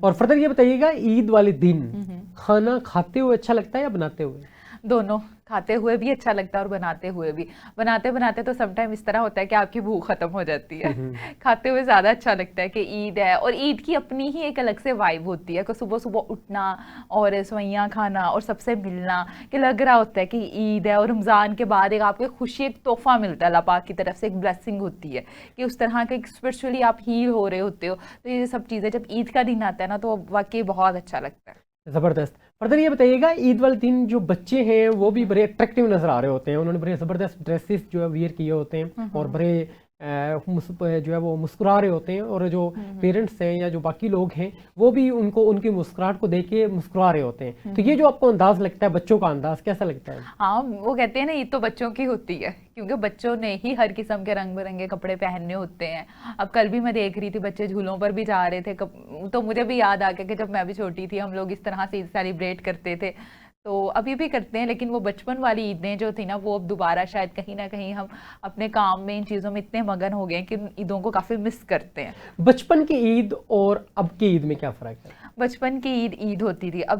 اور فردر یہ بتائیے گا عید والے دن کھانا کھاتے ہوئے اچھا لگتا ہے یا بناتے ہوئے؟ دونوں، کھاتے ہوئے بھی اچھا لگتا ہے اور بناتے ہوئے بھی. بناتے تو سم ٹائم اس طرح ہوتا ہے کہ آپ کی بھوک ختم ہو جاتی ہے. کھاتے ہوئے زیادہ اچھا لگتا ہے کہ عید ہے، اور عید کی اپنی ہی ایک الگ سے وائب ہوتی ہے کہ صبح صبح اٹھنا اور سوئیاں کھانا اور سب سے ملنا، کہ لگ رہا ہوتا ہے کہ عید ہے. اور رمضان کے بعد ایک آپ کو خوشی، ایک تحفہ ملتا ہے اللہ پاک کی طرف سے، ایک بلیسنگ ہوتی ہے کہ اس طرح کے اسپرچولی آپ ہیل ہو رہے ہوتے ہو. تو یہ سب چیزیں جب عید کا دن آتا ہے نا تو واقعی بہت اچھا لگتا ہے. زبردست. فردر یہ بتائیے گا عید والے دن جو بچے ہیں وہ بھی بڑے اٹریکٹیو نظر آ رہے ہوتے ہیں، انہوں نے بڑے زبردست ڈریسز جو ہے ویئر کیے ہوتے ہیں اور بڑے جو ہے وہ مسکرا رہے ہوتے ہیں، اور جو پیرنٹس ہیں یا جو باقی لوگ ہیں وہ بھی ان کی مسکراہٹ کو دیکھ کے مسکرا رہے ہوتے ہیں. تو یہ جو آپ کو انداز لگتا ہے بچوں کا انداز کیسا لگتا ہے؟ ہاں، وہ کہتے ہیں نا عید تو بچوں کی ہوتی ہے، کیونکہ بچوں نے ہی ہر قسم کے رنگ برنگے کپڑے پہننے ہوتے ہیں. اب کل بھی میں دیکھ رہی تھی بچے جھولوں پر بھی جا رہے تھے، تو مجھے بھی یاد آ گیا کہ جب میں بھی چھوٹی تھی ہم لوگ اس طرح سے عید سیلیبریٹ کرتے تھے. تو ابھی بھی کرتے ہیں، لیکن وہ بچپن والی عیدیں جو تھی نا وہ اب دوبارہ شاید کہیں نہ کہیں ہم اپنے کام میں ان چیزوں میں اتنے مگن ہو گئے ہیں کہ عیدوں کو کافی مس کرتے ہیں. بچپن کی عید اور اب کی عید میں کیا فرق ہے؟ بچپن کی عید ہوتی تھی، اب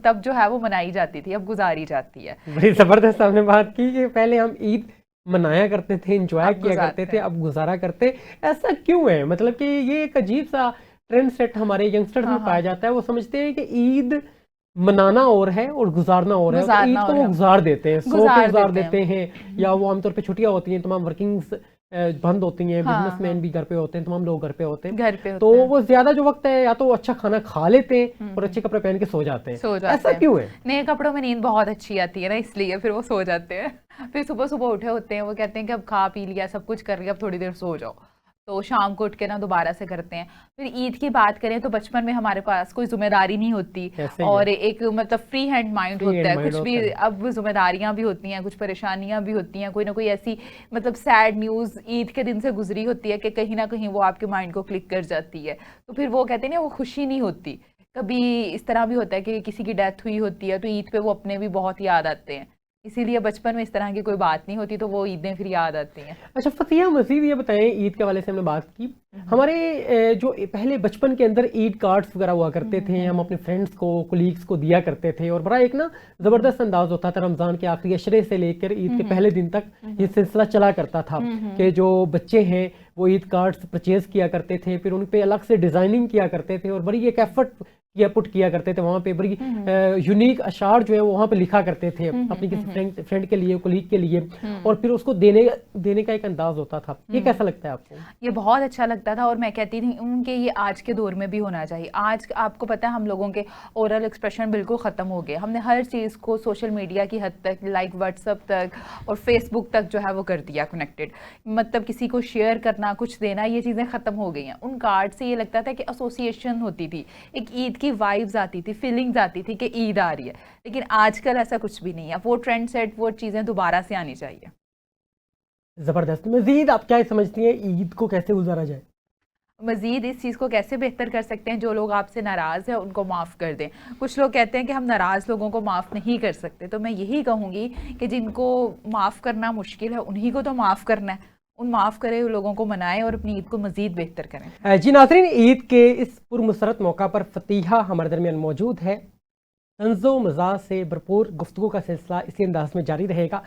تب جو ہے وہ منائی جاتی تھی، اب گزاری جاتی ہے. بڑی زبردست آپ نے بات کی کہ پہلے ہم عید منایا کرتے تھے، انجوائے کیا کرتے تھے، اب گزارا کرتے. ایسا کیوں ہے؟ مطلب کہ یہ ایک عجیب سا ٹرینڈ سیٹ ہمارے ینگسٹرز میں پایا جاتا ہے. وہ سمجھتے ہیں کہ عید منانا اور ہے اور گزارنا اور ہے. عید کو وہ گزار دیتے ہیں، سو کے گزار دیتے ہیں، یا وہ عام طور پہ چھٹیاں ہوتی ہیں، تمام ورکنگز بند ہوتی ہیں، بزنس مین بھی گھر پہ ہوتے ہیں، تمام لوگ گھر پہ ہوتے ہیں، تو وہ زیادہ جو وقت ہے یا تو وہ اچھا کھانا کھا لیتے ہیں اور اچھے کپڑے پہن کے سو جاتے ہیں. ایسا کیوں ہے؟ نئے کپڑوں میں نیند بہت اچھی آتی ہے نا، اس لیے پھر وہ سو جاتے ہیں. پھر صبح صبح اٹھے ہوتے ہیں، وہ کہتے ہیں کہ اب کھا پی لیا، سب کچھ کر لیا، اب تھوڑی دیر سو جاؤ. تو شام کو اٹھ کے نا دوبارہ سے کرتے ہیں. پھر عید کی بات کریں تو بچپن میں ہمارے پاس کوئی ذمہ داری نہیں ہوتی اور ایک مطلب فری ہینڈ مائنڈ ہوتا ہے کچھ بھی. اب ذمہ داریاں بھی ہوتی ہیں، کچھ پریشانیاں بھی ہوتی ہیں، کوئی نہ کوئی ایسی مطلب سیڈ نیوز عید کے دن سے گزری ہوتی ہے کہ کہیں نہ کہیں وہ آپ کے مائنڈ کو کلک کر جاتی ہے. تو پھر وہ کہتے ہیں نا وہ خوشی نہیں ہوتی. کبھی اس طرح بھی ہوتا ہے کہ کسی کی ڈیتھ ہوئی ہوتی ہے تو عید پہ وہ اپنے بھی بہت یاد آتے ہیں. اسی لیے بچپن میں اس طرح کی کوئی بات نہیں ہوتی تو وہ عیدیں پھر یاد آتی ہیں. اچھا فتح، مزید یہ بتائیں، عید کے حوالے سے ہم نے بات کی، ہمارے جو پہلے بچپن کے اندر عید کارڈز وغیرہ ہوا کرتے تھے، ہم اپنے فرینڈس کو، کولیگس کو دیا کرتے تھے، اور بڑا ایک نا زبردست انداز ہوتا تھا. رمضان کے آخری عشرے سے لے کر عید کے پہلے دن تک یہ سلسلہ چلا کرتا تھا کہ جو بچے ہیں وہ عید کارڈز پرچیز کیا کرتے تھے، پھر ان پہ الگ سے ڈیزائننگ کیا کرتے تھے اور بڑی ایک ایفرٹ پٹ کیا کرتے تھے. وہاں پہ بڑی یونیک اشعار جو ہے وہ وہاں پہ لکھا کرتے تھے اپنی کسی فرینڈ کے لیے، کولیگ کے لیے، اور پھر اس کو دینے کا ایک انداز ہوتا تھا. یہ کیسا لگتا ہے آپ کو؟ یہ بہت اچھا لگتا تھا، اور میں کہتی تھی کہ یہ آج کے دور میں بھی ہونا چاہیے. آج آپ کو پتہ ہے ہم لوگوں کے اورل ایکسپریشن بالکل ختم ہو گئے. ہم نے ہر چیز کو سوشل میڈیا کی حد تک، لائک واٹس ایپ تک اور فیس بک تک جو ہے وہ کر دیا کنیکٹڈ. مطلب کسی کو شیئر کرنا، کچھ دینا، یہ چیزیں ختم ہو گئی ہیں. ان کارڈ سے یہ لگتا تھا کہ ایسوسیشن ہوتی تھی، ایک عید کی وائبز آتی تھی، فیلنگز آتی تھی کہ عید آ رہی ہے. لیکن آج کل ایسا کچھ بھی نہیں ہے. وہ ٹرینڈ سیٹ، وہ چیزیں دوبارہ سے آنی چاہیے. زبردست. مزید آپ کیا سمجھتی ہیں عید کو کیسے گزارا جائے؟ مزید اس چیز کو کیسے بہتر کر سکتے ہیں؟ جو لوگ آپ سے ناراض ہیں ان کو معاف کر دیں. کچھ لوگ کہتے ہیں کہ ہم ناراض لوگوں کو معاف نہیں کر سکتے، تو میں یہی کہوں گی کہ جن کو معاف کرنا مشکل ہے انہی کو تو معاف کرنا ہے. ان معاف کرے ہوئے لوگوں کو منائیں اور اپنی عید کو مزید بہتر کریں. جی ناظرین، عید کے اس پرمسرت موقع پر فتیحہ ہمارے درمیان موجود ہے. طنز و مزاح سے بھرپور گفتگو کا سلسلہ اسی انداز میں جاری رہے گا.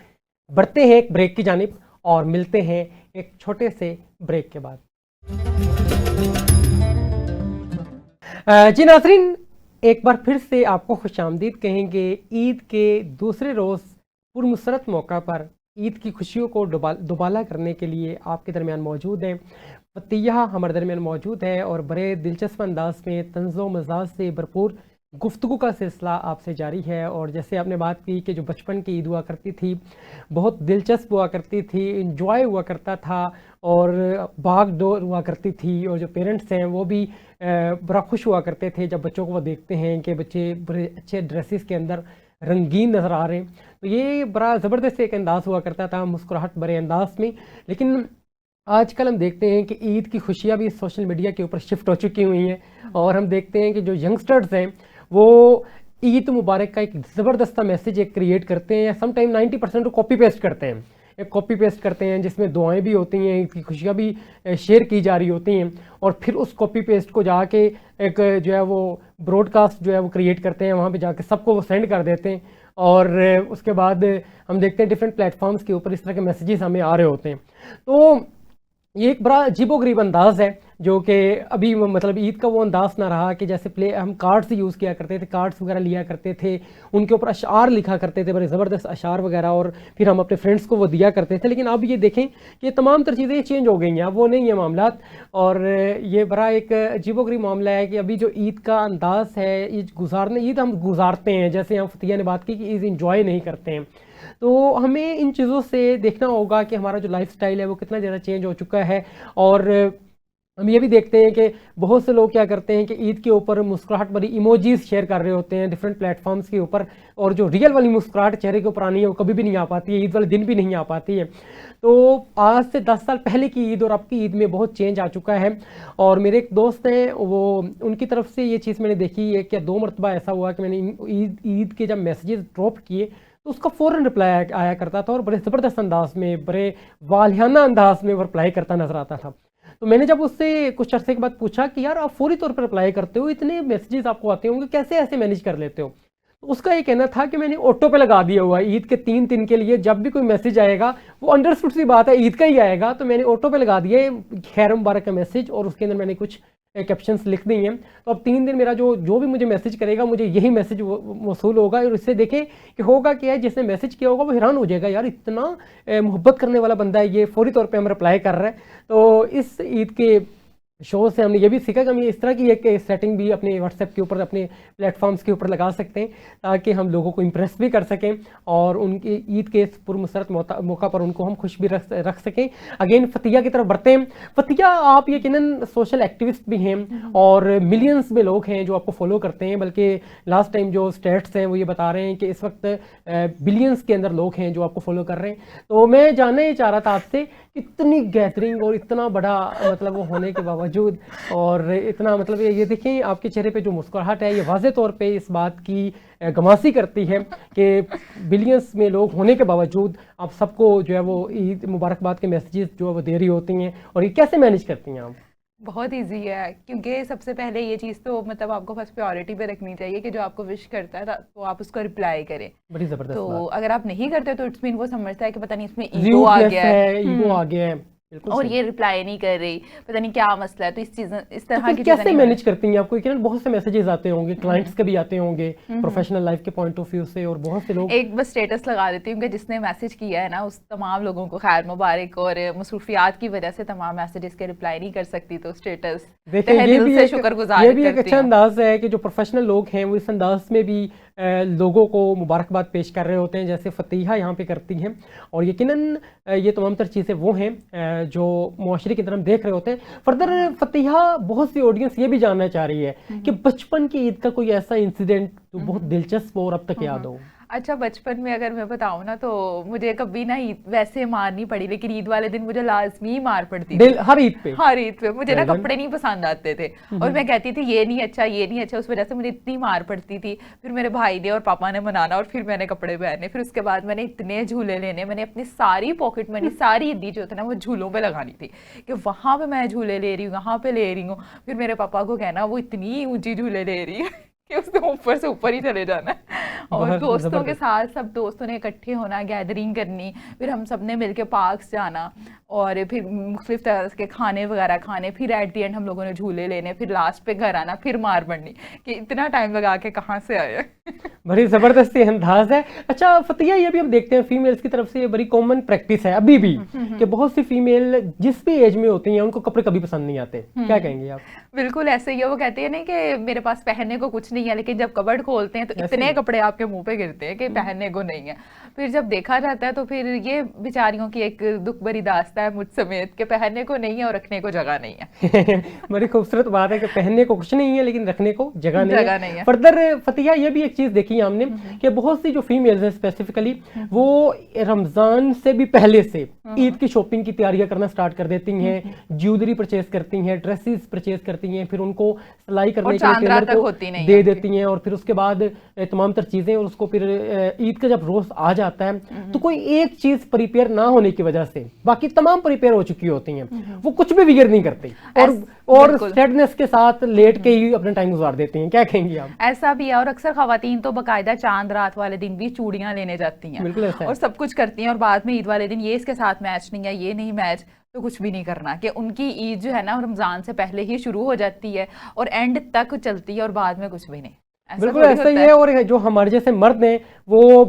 بڑھتے ہیں ایک بریک کی جانب اور ملتے ہیں ایک چھوٹے سے بریک کے بعد. جی ناظرین، ایک بار پھر سے آپ کو خوش آمدید کہیں گے. عید کے دوسرے روز پرمسرت موقع پر عید کی خوشیوں کو دوبالا کرنے کے لیے آپ کے درمیان موجود ہیں. فتیحہ ہمارے درمیان موجود ہے اور بڑے دلچسپ انداز میں طنز و مزاح سے بھرپور گفتگو کا سلسلہ آپ سے جاری ہے. اور جیسے آپ نے بات کی کہ جو بچپن کی عید ہوا کرتی تھی بہت دلچسپ ہوا کرتی تھی، انجوائے ہوا کرتا تھا اور بھاگ دوڑ ہوا کرتی تھی، اور جو پیرنٹس ہیں وہ بھی بڑا خوش ہوا کرتے تھے جب بچوں کو وہ دیکھتے ہیں کہ بچے بڑے اچھے ڈریسز کے اندر رنگین نظر آ رہے ہیں. تو یہ بڑا زبردست ایک انداز ہوا کرتا تھا، مسکراہٹ بڑے انداز میں. لیکن آج کل ہم دیکھتے ہیں کہ عید کی خوشیاں بھی سوشل میڈیا کے اوپر شفٹ ہو چکی ہوئی ہیں، اور ہم دیکھتے ہیں کہ جو ینگسٹرز ہیں وہ عید مبارک کا ایک زبردست میسیج ایک کریٹ کرتے ہیں، سم ٹائم 90% کو کاپی پیسٹ کرتے ہیں. ایک کاپی پیسٹ کرتے ہیں جس میں دعائیں بھی ہوتی ہیں, عید کی خوشیاں بھی شیئر کی جا رہی ہوتی ہیں, اور پھر اس کاپی پیسٹ کو جا کے ایک جو ہے وہ براڈ کاسٹ جو ہے وہ کریٹ کرتے ہیں, وہاں پہ جا کے سب کو وہ سینڈ کر دیتے ہیں, اور اس کے بعد ہم دیکھتے ہیں ڈفرینٹ پلیٹ فارمز کے اوپر اس طرح کے میسیجز ہمیں آ رہے ہوتے ہیں. تو یہ ایک بڑا عجیب و غریب انداز ہے جو کہ ابھی مطلب عید کا وہ انداز نہ رہا کہ جیسے ہم کارڈز یوز کیا کرتے تھے, کارڈز وغیرہ لیا کرتے تھے, ان کے اوپر اشعار لکھا کرتے تھے, بڑے زبردست اشعار وغیرہ, اور پھر ہم اپنے فرینڈس کو وہ دیا کرتے تھے. لیکن اب یہ دیکھیں کہ یہ تمام تر چیزیں چینج ہو گئی ہیں, اب وہ نہیں ہیں معاملات, اور یہ بڑا ایک عجیب و غریب معاملہ ہے کہ ابھی جو عید کا انداز ہے, عید ہم گزارتے ہیں, جیسے ہم فتیہ نے بات کی کہ عید انجوائے نہیں کرتے ہیں. تو ہمیں ان چیزوں سے دیکھنا ہوگا کہ ہمارا جو لائف سٹائل ہے وہ کتنا زیادہ چینج ہو چکا ہے. اور ہم یہ بھی دیکھتے ہیں کہ بہت سے لوگ کیا کرتے ہیں کہ عید کے اوپر مسکراہٹ بھری ایموجیز شیئر کر رہے ہوتے ہیں ڈفرینٹ پلیٹ فارمز کے اوپر, اور جو ریئل والی مسکراہٹ چہرے کے اوپر آنی ہے وہ کبھی بھی نہیں آ پاتی ہے, عید والے دن بھی نہیں آ پاتی ہے. تو آج سے 10 سال پہلے کی عید اور اب کی عید میں بہت چینج آ چکا ہے. اور میرے ایک دوست ہیں, وہ ان کی طرف سے یہ چیز میں نے دیکھی ہے کہ 2 مرتبہ ایسا ہوا کہ میں نے عید کے جب میسیجز ڈراپ کیے تو اس کا فوراً رپلائی آیا کرتا تھا, اور بڑے زبردست انداز میں, بڑے والہانہ انداز میں وہ رپلائی کرتا نظر آتا تھا. تو میں نے جب اس سے کچھ عرصے کے بعد پوچھا کہ یار آپ فوری طور پر رپلائی کرتے ہو, اتنے میسیجز آپ کو آتے ہوں گے, کیسے ایسے مینیج کر لیتے ہو؟ تو اس کا یہ کہنا تھا کہ میں نے آٹو پہ لگا دیا ہوا ہے عید کے 3 دن کے لیے, جب بھی کوئی میسیج آئے گا وہ انڈرسٹوڈ سی بات ہے عید کا ہی آئے گا, تو میں نے آٹو پہ لگا دیا ہے خیر مبارک کا میسیج, اور اس کے اندر میں نے کچھ کیپشنس لکھ دی ہیں. تو اب 3 دن میرا جو بھی مجھے میسیج کرے گا مجھے یہی میسیج موصول ہوگا, اور اس سے دیکھیں کہ ہوگا کیا ہے, جس نے میسیج کیا ہوگا وہ حیران ہو جائے گا, یار اتنا محبت کرنے والا بندہ ہے یہ, فوری طور پہ ہم رپلائی کر رہے ہیں. تو اس عید کے شو سے ہم نے یہ بھی سیکھا کہ ہم اس طرح کی ایک سیٹنگ بھی اپنے واٹس ایپ کے اوپر, اپنے پلیٹ فارمز کے اوپر لگا سکتے ہیں تاکہ ہم لوگوں کو امپریس بھی کر سکیں, اور ان کی عید کے اس پرمسرت موقع پر ان کو ہم خوش بھی رکھ سکیں. اگین فتیہ کی طرف بڑھتے ہیں. فتیہ آپ یقیناً سوشل ایکٹیوسٹ بھی ہیں, اور ملینز میں لوگ ہیں جو آپ کو فالو کرتے ہیں, بلکہ لاسٹ ٹائم جو اسٹیٹس ہیں وہ یہ بتا رہے ہیں کہ اس وقت بلینز کے اندر لوگ ہیں جو آپ کو فالو کر رہے ہیں. تو میں جاننا یہ چاہ رہا تھا آپ سے اتنی گیدرنگ اور اتنا بڑا مطلب وہ ہونے کے باوجود, اور اتنا مطلب یہ دیکھیں آپ کے چہرے پہ جو مسکراہٹ ہے, یہ واضح طور پہ اس بات کی گماسی کرتی ہے کہ بلینس میں لوگ ہونے کے باوجود آپ سب کو جو ہے وہ عید مبارکباد کے میسیجز جو ہے وہ دے رہی ہوتی ہیں, اور یہ کیسے مینیج کرتی ہیں آپ؟ بہت ایزی ہے, کیونکہ سب سے پہلے یہ چیز تو مطلب آپ کو فرسٹ پریورٹی پہ رکھنی چاہیے کہ جو آپ کو وش کرتا ہے تو آپ اس کو رپلائی کریں. بڑی زبردست. تو اگر آپ نہیں کرتے تو اٹس مین وہ سمجھتا ہے کہ پتہ نہیں اس میں ایگو آ گیا ہے, ایگو آ گیا ہے, اور یہ رپلائی نہیں کر رہی, پتہ نہیں کیا مسئلہ ہے. تو اس طرح کی کیسے مینیج کرتی ہیں آپ کو؟ بہت سے میسیجز آتے ہوں گے, کلائنٹس کے بھی آتے ہوں گے پروفیشنل لائف کے پوائنٹ آف ویو سے, اور بہت سے لوگ ایک بس اسٹیٹس لگا دیتی ہوں کہ جس نے میسیج کیا ہے نا اس تمام لوگوں کو خیر مبارک, اور مصروفیات کی وجہ سے تمام میسیجز کے رپلائی نہیں کر سکتی تو اسٹیٹس دل سے شکر گزار. یہ بھی ایک اچھا انداز ہے کہ جو پروفیشنل لوگ ہیں وہ اس انداز میں بھی لوگوں کو مبارکباد پیش کر رہے ہوتے ہیں جیسے فتیحہ یہاں پہ کرتی ہیں. اور یقیناً یہ تمام تر چیزیں وہ ہیں جو معاشرے کی طرف دیکھ رہے ہوتے ہیں. فردر فتیحہ بہت سی آڈینس یہ بھی جاننا چاہ رہی ہے کہ بچپن کی عید کا کوئی ایسا انسیڈنٹ جو بہت دلچسپ ہو اور اب تک یاد ہو. اچھا, بچپن میں اگر میں بتاؤں نا تو مجھے کبھی نہ ویسے مار نہیں پڑی, لیکن عید والے دن مجھے لازمی مار پڑتی تھی. ہر عید پہ مجھے نا کپڑے نہیں پسند آتے تھے, اور میں کہتی تھی یہ نہیں اچھا یہ نہیں اچھا, اس وجہ سے مجھے اتنی مار پڑتی تھی. پھر میرے بھائی نے اور پاپا نے منانا, اور پھر میں نے کپڑے پہنے. پھر اس کے بعد میں نے اتنے جھولے لینے, میں نے اپنی ساری پاکٹ منی ساری عیدی جو تھا نا وہ جھولوں پہ لگانی تھی کہ وہاں پہ میں جھولے لے رہی ہوں, وہاں پہ لے رہی ہوں. پھر میرے پاپا کو کہنا وہ اتنی اونچی جھولے لے رہی ہے کہ اس نے اوپر سے اوپر ہی چلے جانا ہے. اور دوستوں کے ساتھ سب دوستوں نے اکٹھے ہونا, گیدرنگ کرنی, پھر ہم سب نے مل کے پارکس جانا, اور پھر مختلف طرح کے کھانے وغیرہ کھانے, پھر ایٹ دی اینڈ ہم لوگوں نے جھولے لینے, پھر لاسٹ پہ گھر آنا, پھر مار پڑنی کہ اتنا ٹائم لگا کے کہاں سے آئے. بڑی زبردستی انداز ہے. اچھا فتیہ, یہ بھی ہم دیکھتے ہیں فیمیلز کی طرف سے یہ بڑی کامن پریکٹس ہے ابھی بھی کہ بہت سی فیمیل جس بھی ایج میں ہوتی ہیں ان کو کپڑے کبھی پسند نہیں آتے, کیا کہیں گے آپ؟ بالکل ایسے ہی ہے, وہ کہتے ہیں نہیں کہ میرے پاس پہننے کو کچھ نہیں ہے, لیکن جب کبڈ کھولتے ہیں تو اتنے کپڑے آپ کے منہ پہ گرتے ہیں کہ پہننے کو نہیں ہے. پھر جب دیکھا جاتا ہے تو پھر یہ بیچاریوں کی ایک دکھ بھری داستان ہے مجھ سمیت کہ پہننے کو نہیں ہے اور رکھنے کو جگہ نہیں ہے. بڑی خوبصورت بات ہے کہ پہننے کو کچھ نہیں ہے لیکن رکھنے کو جگہ نہیں ہے. فردر فتیہ یہ بھی ایک چیز دیکھی ہم نے کہ بہت سی جو فیمیلز ہیں اسپیسیفکلی وہ رمضان سے بھی پہلے سے عید کی شاپنگ کی تیاریاں کرنا سٹارٹ کر دیتی ہیں, جیولری پرچیز کرتی ہیں, ڈریسز پرچیز کرتی ہیں, پھر ان کو سلائی کرنے کے لیے دے دیتی ہیں اور پھر اس کے بعد تمام تر چیزیں، اور اس کو پھر عید کا جب روز آ جاتا ہے تو کوئی ایک چیز پریپیئر نہ ہونے کی وجہ سے باقی تمام پریپیئر ہو چکی ہوتی ہیں، وہ کچھ بھی ویئر نہیں کرتے اور سیڈنس کے ساتھ لیٹ کے ہی اپنا ٹائم گزار دیتے ہیں. کیا کہیں گے آپ؟ ایسا بھی ہے، اور اکثر خواتین تو باقاعدہ چاند رات والے دن بھی چوڑیاں لینے جاتی ہیں اور سب کچھ کرتی ہیں، اور بعد میں عید والے دن یہ اس کے ساتھ میچ نہیں ہے، یہ نہیں میچ، تو کچھ بھی نہیں کرنا، کہ ان کی عید جو ہے نا رمضان سے پہلے ہی شروع ہو جاتی ہے اور اینڈ تک چلتی ہے اور بعد میں کچھ بھی نہیں. بالکل ایسا ہی ہے. اور جو ہمارے جیسے مرد ہیں وہ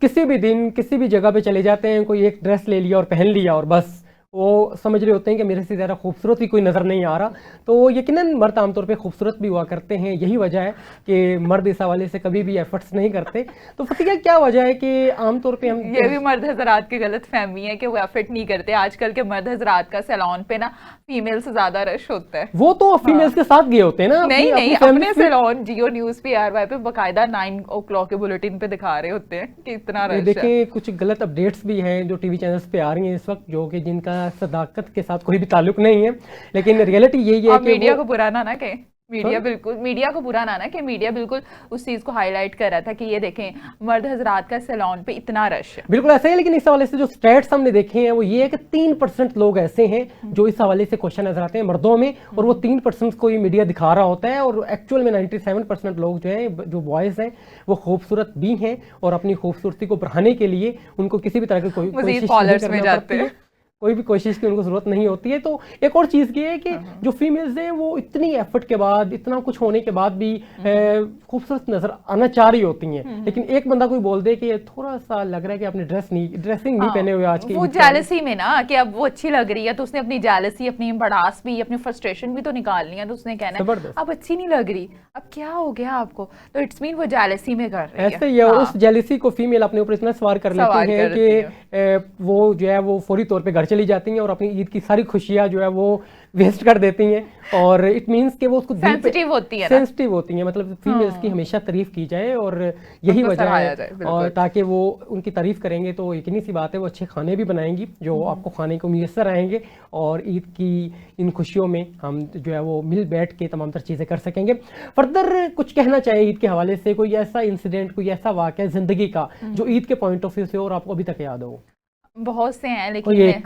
کسی بھی دن کسی بھی جگہ پہ چلے جاتے ہیں، کوئی ایک ڈریس لے لیا اور پہن لیا اور بس وہ سمجھ رہے ہوتے ہیں کہ میرے سے زیادہ خوبصورت ہی کوئی نظر نہیں آ رہا. تو یقیناً مرد عام طور پہ خوبصورت بھی ہوا کرتے ہیں، یہی وجہ ہے کہ مرد اس حوالے سے کبھی بھی ایفرٹس نہیں کرتے. تو فتیہ کیا وجہ ہے کہ عام طور پہ ہم یہ بھی مرد حضرات کی غلط فہمی ہے کہ وہ ایفرٹ نہیں کرتے. آج کل کے مرد حضرات کا سیلون پہ نا فیمیل سے زیادہ رش ہوتا ہے. وہ تو فیمیلز کے ساتھ گئے ہوتے ہیں نا، نہیں اپنے سیلون جیو نیوز پہ ARY پہ باقاعدہ 9 o'clock کے بلیٹن پہ دکھا رہے ہوتے ہیں کہ اتنا رش ہے. دیکھیں کچھ غلط اپڈیٹس بھی ہیں جو ٹی وی چینلز پہ آ رہی ہیں اس وقت، جو کہ جن کا صداقت کے ساتھ کوئی بھی تعلق نہیں ہے، لیکن ریئلٹی یہی ہے کہ میڈیا کو برانا نہ کہ میڈیا کو برا نہ کہ میڈیا بالکل اس چیز کو ہائی لائٹ کر رہا تھا کہ یہ دیکھیں مرد حضرات کا سیلون پہ اتنا رش ہے. بالکل ایسا ہے، لیکن اس حوالے سے جو اسٹیٹس ہم نے دیکھے ہیں وہ یہ ہے کہ 3% لوگ ایسے ہیں جو اس حوالے سے کوشچن نظر آتے ہیں مردوں میں، اور وہ 3% کو یہ میڈیا دکھا رہا ہوتا ہے، اور ایکچوئل میں 97% لوگ جو ہیں جو بوائز ہیں وہ خوبصورت بھی ہیں اور اپنی خوبصورتی کو بڑھانے کے لیے ان کو کسی بھی طرح کی کوئی کوشش کی ان کو ضرورت نہیں ہوتی ہے. تو ایک اور چیز یہ ہے کہ جو فیمیلز ہیں وہ اتنی ایفرٹ کے بعد اتنا کچھ ہونے کے بعد بھی خوبصورت نظر آنا چاہ رہی ہوتی ہیں، لیکن ایک بندہ کوئی بول دے کہ تھوڑا سا لگ رہا ہے کہ آپ نے ڈریسنگ نہیں پہنے ہوئے آج کے، وہ جیلسی میں نا کہ اب وہ اچھی لگ رہی ہے تو اس نے اپنی جیلسی، اپنی بڑاس بھی، اپنی فرسٹریشن بھی تو نکالنی ہے، تو اس نے کہنا ہے اب اچھی نہیں لگ رہی، اب کیا ہو گیا آپ کو، تو اٹس مین وہ جیلسی میں کر رہی ہے. ایسے ہی ہے، اور اس جیلسی کو فیمیل اپنے اوپر اتنا سوار کر لیتی ہیں کہ وہ جو ہے وہ فوری طور پہ گھر چلی جاتی ہیں اور اپنی عید کی ساری خوشیاں جو ہے وہ ویسٹ کر دیتی ہیں، اور اٹ مینس کہ وہ اس کو سینسٹیو ہوتی ہیں، مطلب فیمیلز کی ہمیشہ تعریف کی جائے، اور یہی وجہ ہے، اور تاکہ وہ ان کی تعریف کریں گے تو یقینی سی بات ہے وہ اچھے کھانے بھی بنائیں گی جو آپ کو کھانے کو میسر آئیں گے، اور عید کی ان خوشیوں میں ہم جو ہے وہ مل بیٹھ کے تمام تر چیزیں کر سکیں گے. فردر کچھ کہنا چاہیے عید کے حوالے سے، کوئی ایسا انسیڈنٹ، کوئی ایسا واقعہ زندگی کا جو عید کے پوائنٹ آف ویو سے اور آپ کو ابھی تک یاد ہو؟ بہت سے ہیں، لیکن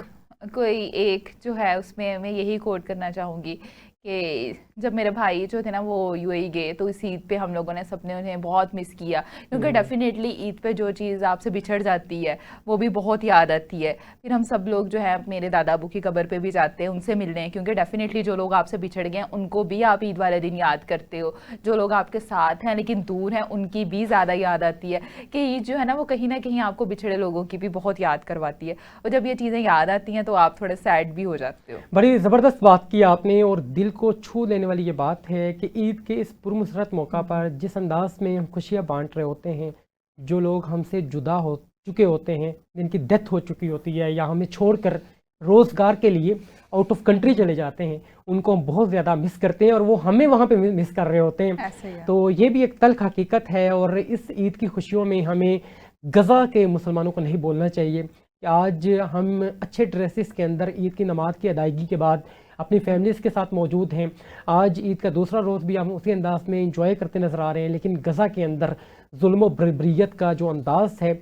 کوئی ایک جو ہے اس میں میں یہی کوٹ کرنا چاہوں گی کہ جب میرے بھائی جو تھے نا وہ UAE گئے تو اس عید پہ ہم لوگوں نے سب نے انہیں بہت مس کیا، کیونکہ ڈیفینیٹلی عید پہ جو چیز آپ سے بچھڑ جاتی ہے وہ بھی بہت یاد آتی ہے. پھر ہم سب لوگ جو ہے میرے دادا ابو کی قبر پہ بھی جاتے ہیں ان سے ملنے، کیونکہ ڈیفینیٹلی جو لوگ آپ سے بچھڑ گئے ہیں ان کو بھی آپ عید والے دن یاد کرتے ہو، جو لوگ آپ کے ساتھ ہیں لیکن دور ہیں ان کی بھی زیادہ یاد آتی ہے کہ عید جو ہے نا وہ کہیں نہ کہیں آپ کو بچھڑے لوگوں کی بھی بہت یاد کرواتی ہے، اور جب یہ چیزیں یاد آتی ہیں تو آپ تھوڑے سیڈ بھی ہو جاتے ہو. بڑی زبردست بات کی آپ نے، اور دل کو چھو لینے والی یہ بات ہے کہ عید کے اس پرمسرت موقع پر جس انداز میں ہم خوشیاں بانٹ رہے ہوتے ہیں، جو لوگ ہم سے جدا ہو چکے ہوتے ہیں، جن کی ڈیتھ ہو چکی ہوتی ہے یا ہمیں چھوڑ کر روزگار کے لیے آؤٹ آف کنٹری چلے جاتے ہیں، ان کو ہم بہت زیادہ مس کرتے ہیں اور وہ ہمیں وہاں پہ مس کر رہے ہوتے ہیں. تو یہ بھی ایک تلخ حقیقت ہے، اور اس عید کی خوشیوں میں ہمیں غزہ کے مسلمانوں کو نہیں بولنا چاہیے کہ آج ہم اچھے ڈریسز کے اندر عید کی نماز کی ادائیگی کے بعد اپنی فیملیز کے ساتھ موجود ہیں. آج عید کا دوسرا روز بھی ہم اسی انداز میں انجوائے کرتے نظر آ رہے ہیں، لیکن غزہ کے اندر ظلم و بربریت کا جو انداز ہے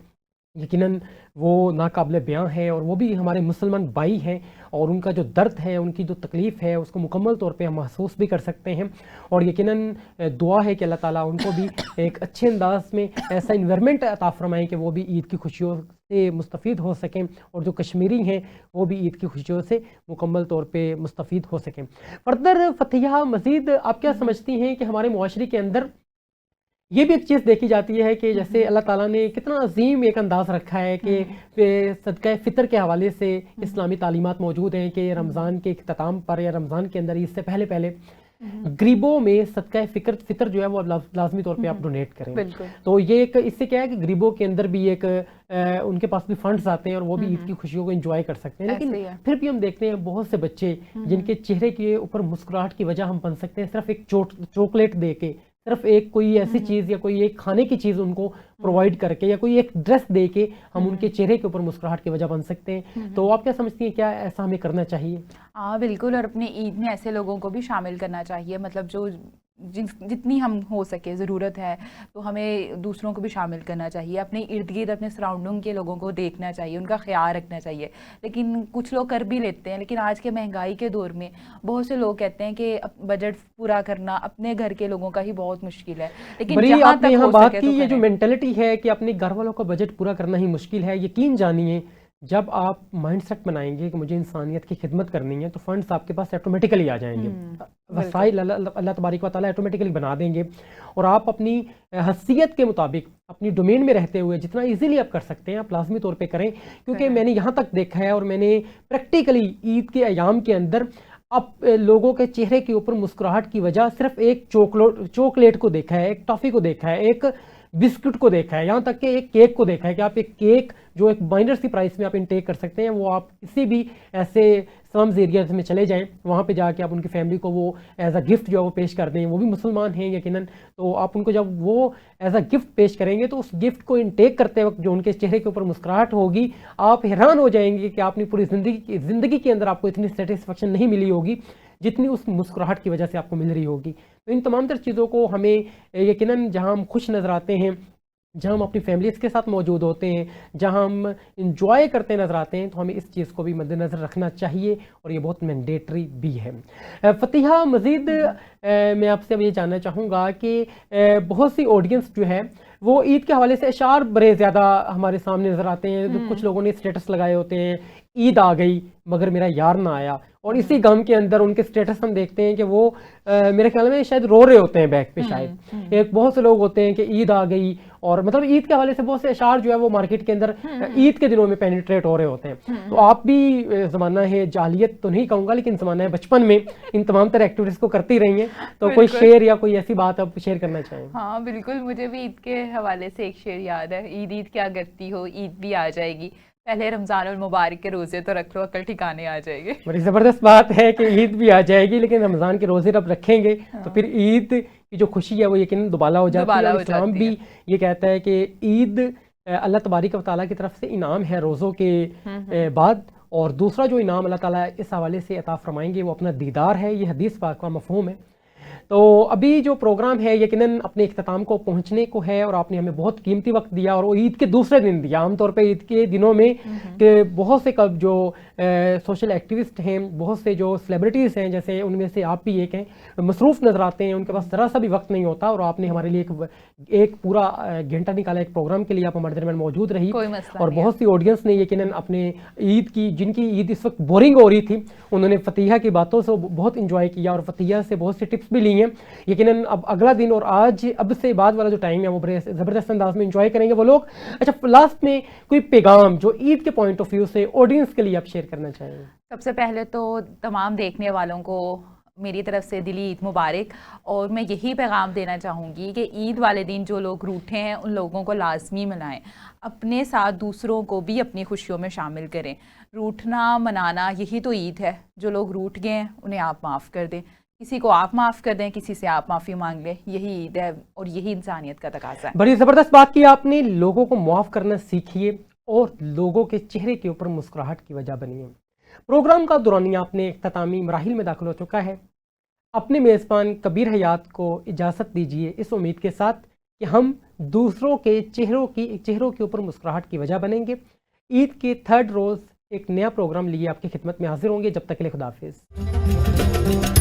یقیناً وہ ناقابل بیاں ہے، اور وہ بھی ہمارے مسلمان بھائی ہیں، اور ان کا جو درد ہے، ان کی جو تکلیف ہے اس کو مکمل طور پہ ہم محسوس بھی کر سکتے ہیں. اور یقیناً دعا ہے کہ اللہ تعالیٰ ان کو بھی ایک اچھے انداز میں ایسا انوائرمنٹ عطا فرمائیں کہ وہ بھی عید کی خوشیوں سے مستفید ہو سکیں، اور جو کشمیری ہیں وہ بھی عید کی خوشیوں سے مکمل طور پہ مستفید ہو سکیں. فردر فتیہ مزید آپ کیا سمجھتی ہیں کہ ہمارے معاشرے کے اندر یہ بھی ایک چیز دیکھی جاتی ہے کہ جیسے اللہ تعالیٰ نے کتنا عظیم ایک انداز رکھا ہے کہ صدقہ فطر کے حوالے سے اسلامی تعلیمات موجود ہیں کہ رمضان کے اختتام پر یا رمضان کے اندر اس سے پہلے غریبوں میں صدقہ فطر جو ہے وہ لازمی طور پہ آپ ڈونیٹ کریں. تو یہ ایک اس سے کیا ہے کہ غریبوں کے اندر بھی ایک ان کے پاس بھی فنڈز آتے ہیں اور وہ بھی عید کی خوشیوں کو انجوائے کر سکتے ہیں. لیکن پھر بھی ہم دیکھتے ہیں بہت سے بچے جن کے چہرے کے اوپر مسکراہٹ کی وجہ ہم بن سکتے ہیں صرف ایک چاکلیٹ دے کے، صرف ایک کوئی ایسی چیز یا کوئی ایک کھانے کی چیز ان کو پرووائڈ کر کے، یا کوئی ایک ڈریس دے کے ہم ان کے چہرے کے اوپر مسکراہٹ کی وجہ بن سکتے ہیں. تو آپ کیا سمجھتی ہیں کیا ایسا ہمیں کرنا چاہیے؟ ہاں بالکل، اور اپنے عید میں ایسے لوگوں کو بھی شامل کرنا چاہیے، مطلب جو جتنی ہم ہو سکے ضرورت ہے تو ہمیں دوسروں کو بھی شامل کرنا چاہیے، اپنے ارد گرد اپنے سراؤنڈنگ کے لوگوں کو دیکھنا چاہیے، ان کا خیال رکھنا چاہیے. لیکن کچھ لوگ کر بھی لیتے ہیں، لیکن آج کے مہنگائی کے دور میں بہت سے لوگ کہتے ہیں کہ بجٹ پورا کرنا اپنے گھر کے لوگوں کا ہی بہت مشکل ہے. لیکن بڑی جہاں آپ نے تک یہاں ہو بات سکے کی، تو یہ جو کریں. مینٹلٹی ہے کہ اپنے گھر والوں کا بجٹ پورا کرنا ہی مشکل ہے، یقین جانیے جب آپ مائنڈ سیٹ بنائیں گے کہ مجھے انسانیت کی خدمت کرنی ہے تو فنڈز آپ کے پاس آٹومیٹیکلی آ جائیں گے. وسائل اللہ تبارک و تعالیٰ آٹومیٹیکلی بنا دیں گے، اور آپ اپنی حیثیت کے مطابق اپنی ڈومین میں رہتے ہوئے جتنا ایزیلی آپ کر سکتے ہیں آپ لازمی طور پہ کریں. کیونکہ میں نے یہاں تک دیکھا ہے اور میں نے پریکٹیکلی عید کے ایام کے اندر اب لوگوں کے چہرے کے اوپر مسکراہٹ کی وجہ صرف ایک چاکلیٹ کو دیکھا ہے، ایک ٹافی کو دیکھا ہے، ایک بسکٹ کو دیکھا ہے، یہاں تک کہ ایک کیک کو دیکھا ہے کہ آپ ایک کیک جو ایک مائنر سی پرائس میں آپ انٹیک کر سکتے ہیں، وہ آپ کسی بھی ایسے سلمز ایریاز میں چلے جائیں، وہاں پہ جا کے آپ ان کی فیملی کو وہ ایز اے گفٹ جو ہے وہ پیش کر دیں. وہ بھی مسلمان ہیں یقیناً، تو آپ ان کو جب وہ ایز اے گفٹ پیش کریں گے تو اس گفٹ کو انٹیک کرتے وقت جو ان کے چہرے کے اوپر مسکراہٹ ہوگی، آپ حیران ہو جائیں گے کہ آپ نے پوری زندگی کے اندر آپ کو اتنی سیٹسفیکشن نہیں ملی ہوگی جتنی اس مسکراہٹ کی وجہ سے آپ کو مل رہی ہوگی. تو ان تمام تر چیزوں کو ہمیں یقیناً جہاں ہم خوش نظر آتے ہیں، جہاں ہم اپنی فیملیز کے ساتھ موجود ہوتے ہیں، جہاں ہم انجوائے کرتے نظر آتے ہیں، تو ہمیں اس چیز کو بھی مد نظر رکھنا چاہیے، اور یہ بہت مینڈیٹری بھی ہے. فتیحہ، مزید میں آپ سے اب یہ جاننا چاہوں گا کہ بہت سی آڈینس جو ہے وہ عید کے حوالے سے اشعار بڑے زیادہ ہمارے سامنے نظر آتے ہیں. کچھ لوگوں نے اسٹیٹس لگائے ہوتے ہیں، عید آ گئی مگر میرا یار نہ آیا، اور اسی غم کے اندر ان کے اسٹیٹس ہم دیکھتے ہیں کہ وہ میرے خیال میں شاید رو رہے ہوتے ہیں بیک پہ شاید. ایک بہت سے لوگ ہوتے ہیں کہ عید آ گئی، اور مطلب عید کے حوالے سے بہت سے اشعار جو ہے وہ مارکیٹ کے اندر عید کے دنوں میں پینیٹریٹ ہو رہے ہوتے ہیں. تو آپ بھی زمانہ ہے جاہلیت تو نہیں کہوں گا، لیکن زمانہ ہے بچپن میں ان تمام تر ایکٹیویٹیز کو کرتی رہی ہیں، تو کوئی شعر یا کوئی ایسی بات آپ شیئر کرنا چاہیں؟ ہاں بالکل، مجھے بھی عید کے حوالے سے ایک شعر یاد ہے. عید عید کیا کرتی ہو، عید بھی آ جائے گی، پہلے رمضان المبارک کے روزے تو رکھ لو، عقل ٹھکانے آ جائے گی. بڑی زبردست بات ہے کہ عید بھی آ جائے گی، لیکن رمضان کے روزے رب رکھیں گے تو پھر عید کی جو خوشی ہے وہ یقیناً دوبالا ہو جاتی ہے. اور اسلام بھی یہ کہتا ہے کہ عید اللہ تبارک و تعالیٰ کی طرف سے انعام ہے روزوں کے بعد، اور دوسرا جو انعام اللہ تعالیٰ اس حوالے سے عطا فرمائیں گے وہ اپنا دیدار ہے. یہ حدیث پاک کا مفہوم ہے. تو ابھی جو پروگرام ہے یقیناً اپنے اختتام کو پہنچنے کو ہے، اور آپ نے ہمیں بہت قیمتی وقت دیا، اور وہ عید کے دوسرے دن دیا. عام طور پہ عید کے دنوں میں کہ بہت سے جو سوشل ایکٹیوسٹ ہیں، بہت سے جو سیلیبریٹیز ہیں، جیسے ان میں سے آپ بھی ایک ہیں، مصروف نظر آتے ہیں، ان کے پاس ذرا سا بھی وقت نہیں ہوتا، اور آپ نے ہمارے لیے ایک پورا گھنٹہ نکالا ایک پروگرام کے لیے، آپ ہمارے درمیان موجود رہی. اور بہت سی آڈینس نے یقیناً اپنے عید کی، جن کی عید اس وقت بورنگ ہو رہی تھی، انہوں نے فتیحہ کی باتوں سے بہت انجوائے کیا، اور فتیحہ سے بہت سی ٹپس بھی لی ہیں. یقیناً اب اگلا دن اور آج اب سے بعد والا جو ٹائم ہے وہ بڑے زبردست انداز میں انجوائے کریں گے وہ لوگ. اچھا، لاسٹ میں کوئی پیغام جو عید کے پوائنٹ آف ویو سے آڈینس کے لیے آپ شیئر کرنا چاہیں گے؟ سب سے پہلے تو تمام دیکھنے والوں کو میری طرف سے دلی عید مبارک. اور میں یہی پیغام دینا چاہوں گی کہ عید والے دن جو لوگ روٹھے ہیں ان لوگوں کو لازمی منائیں، اپنے ساتھ دوسروں کو بھی اپنی خوشیوں میں شامل کریں. روٹھنا منانا یہی تو عید ہے. جو لوگ روٹھ گئے ہیں انہیں آپ معاف کر دیں، کسی کو آپ معاف کر دیں، کسی سے آپ معافی مانگ لیں. یہی عید ہے اور یہی انسانیت کا تقاضا ہے. بڑی زبردست بات کی آپ نے. لوگوں کو معاف کرنا سیکھیے اور لوگوں کے چہرے کے اوپر مسکراہٹ کی وجہ بنیے. پروگرام کا دورانیہ اپنے اختتامی مراحل میں داخل ہو چکا ہے. اپنے میزبان کبیر حیات کو اجازت دیجیے اس امید کے ساتھ کہ ہم دوسروں کے چہروں کے اوپر مسکراہٹ کی وجہ بنیں گے. عید کے تھرڈ روز ایک نیا پروگرام لیے آپ کی خدمت میں حاضر ہوں گے. جب تک کے لیے خدا حافظ.